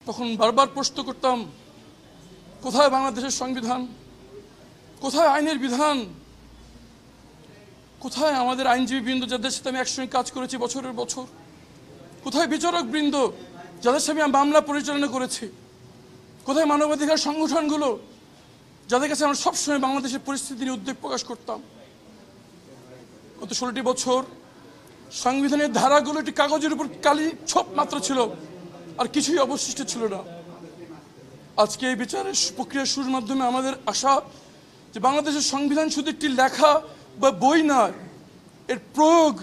তখন বারবার প্রশ্ন করতাম, কোথায় বাংলাদেশের সংবিধান, কোথায় আইনের বিধান, কোথায় আমাদের আইনজীবী বৃন্দ যাদের সাথে আমি একসঙ্গে কাজ করেছি বছরের বছর, কোথায় বিচারক বৃন্দ যাদের সাথে আমি মামলা পরিচালনা করেছি, কোথায় মানবাধিকার সংগঠনগুলো যাদের কাছে আমরা সবসময় বাংলাদেশের পরিস্থিতি নিয়ে উদ্বেগ প্রকাশ করতাম। গত 16টি বছর সংবিধানের ধারাগুলো একটি কাগজের উপর কালি ছোপ মাত্র ছিল, আর কিছুই অবশিষ্ট ছিল না। আজকে এই বিচারের প্রক্রিয়া শুরুর মাধ্যমে আমাদের আশা যে বাংলাদেশের সংবিধান শুধু একটি লেখা বা বই নয়, এর প্রয়োগ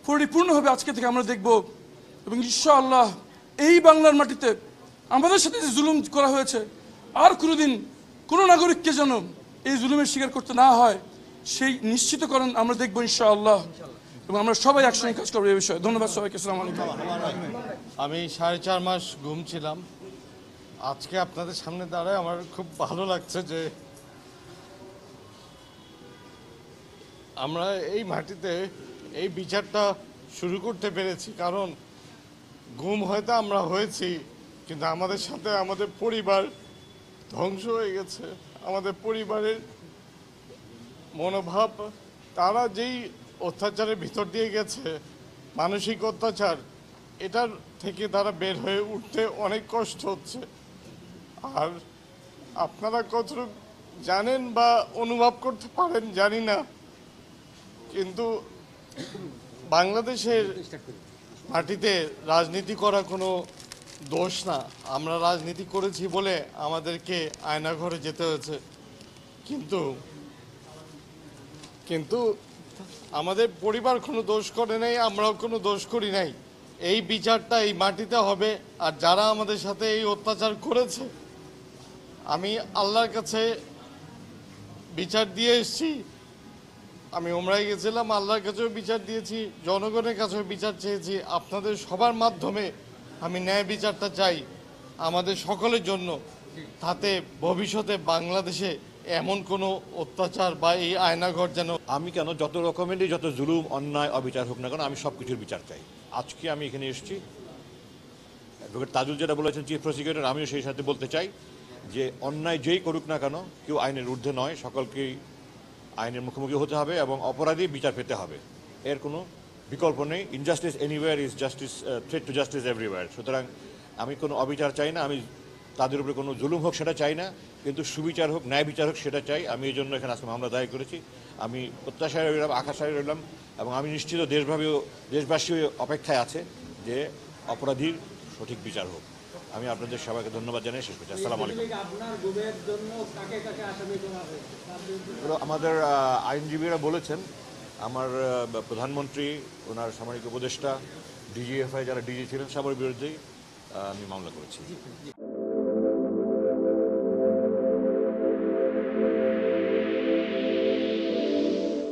পরিপূর্ণভাবে আজকে থেকে আমরা দেখব। এবং ইনশাআল্লাহ এই বাংলার মাটিতে আমাদের সাথে যে জুলুম করা হয়েছে, আর কোনোদিন কোনো নাগরিককে যেন এই জুলুমের শিকার করতে না হয়, সেই নিশ্চিতকরণ আমরা দেখব ইনশাআল্লাহ। এবং আমরা সবাই একসঙ্গে কাজ করবো এই বিষয়ে। ধন্যবাদ সবাইকে। আসসালামু আলাইকুম। আমি 4.5 মাস ঘুমছিলাম। আজকে আপনাদের সামনে দাঁড়ায় আমার খুব ভালো লাগছে যে আমরা এই মাটিতে এই বিচারটা শুরু করতে পেরেছি। কারণ গুম হয়তো আমরা হয়েছি, কিন্তু আমাদের সাথে আমাদের পরিবার ধ্বংস হয়ে গেছে। আমাদের পরিবারের মনোভাব, তারা যেই অত্যাচারের ভিতর দিয়ে গেছে, মানসিক অত্যাচার, এটার থেকে তারা বের হয়ে উঠতে অনেক কষ্ট হচ্ছে। আর আপনারা কতটুকু জানেন বা অনুভব করতে পারেন জানি না, কিন্তু বাংলাদেশের মাটিতে রাজনীতি করা কোনো দোষ না। আমরা রাজনীতি করেছি বলে আমাদেরকে আয়নাঘরে যেতে হয়েছে, কিন্তু আমাদের পরিবার কোনো দোষ করে নাই, আমরাও কোনো দোষ করি নাই। এই বিচারটা এই মাটিতে হবে। আর যারা আমাদের সাথে এই অত্যাচার করেছে, আমি আল্লাহর কাছে বিচার দিয়ে এসেছি। আমি ওমরায় গেছিলাম, আল্লাহর কাছেও বিচার দিয়েছি, জনগণের কাছেও বিচার চেয়েছি। আপনাদের সবার মাধ্যমে আমি ন্যায় বিচারটা চাই আমাদের সকলের জন্য, তাতে ভবিষ্যতে বাংলাদেশে এমন কোনো অত্যাচার বা এই আয়নাঘর যেন। আমি কেন, যত রকমেরই যত জুলুম অন্যায় অবিচার হোক না কেন, আমি সব কিছুর বিচার চাই। আজকে আমি এখানে এসেছি, অ্যাডভোকেট তাজুল যেটা বলেছেন চিফ প্রসিকিউটর, আমিও সেই সাথে বলতে চাই যে অন্যায় যেই করুক না কেন, কেউ আইনের ঊর্ধ্বে নয়, সকলকেই আইনের মুখোমুখি হতে হবে এবং অপরাধী বিচার পেতে হবে। এর কোনো বিকল্প নেই। Injustice anywhere is justice, threat to justice everywhere. সুতরাং আমি কোনো অবিচার চাই না, আমি তাদের উপরে কোনো জুলুম হোক সেটা চাই না, কিন্তু সুবিচার হোক, ন্যায় বিচার হোক সেটা চাই। আমি এই জন্য এখানে আজকে মামলা দায়ের করেছি। আমি প্রত্যাশায় রইলাম, আকাশায় রইলাম, এবং আমি নিশ্চিত দেশবাসী অপেক্ষায় আছে যে অপরাধীর সঠিক বিচার হোক। আমি আপনাদের সবাইকে ধন্যবাদ জানাই শেষ করছি। আসসালামু আলাইকুম। আমাদের আইনজীবীরা বলেছেন, আমার প্রধানমন্ত্রী, ওনার সামরিক উপদেষ্টা, ডিজিএফআই যারা ডিজি ছিলেন, সবার বিরুদ্ধেই আমি মামলা করেছি।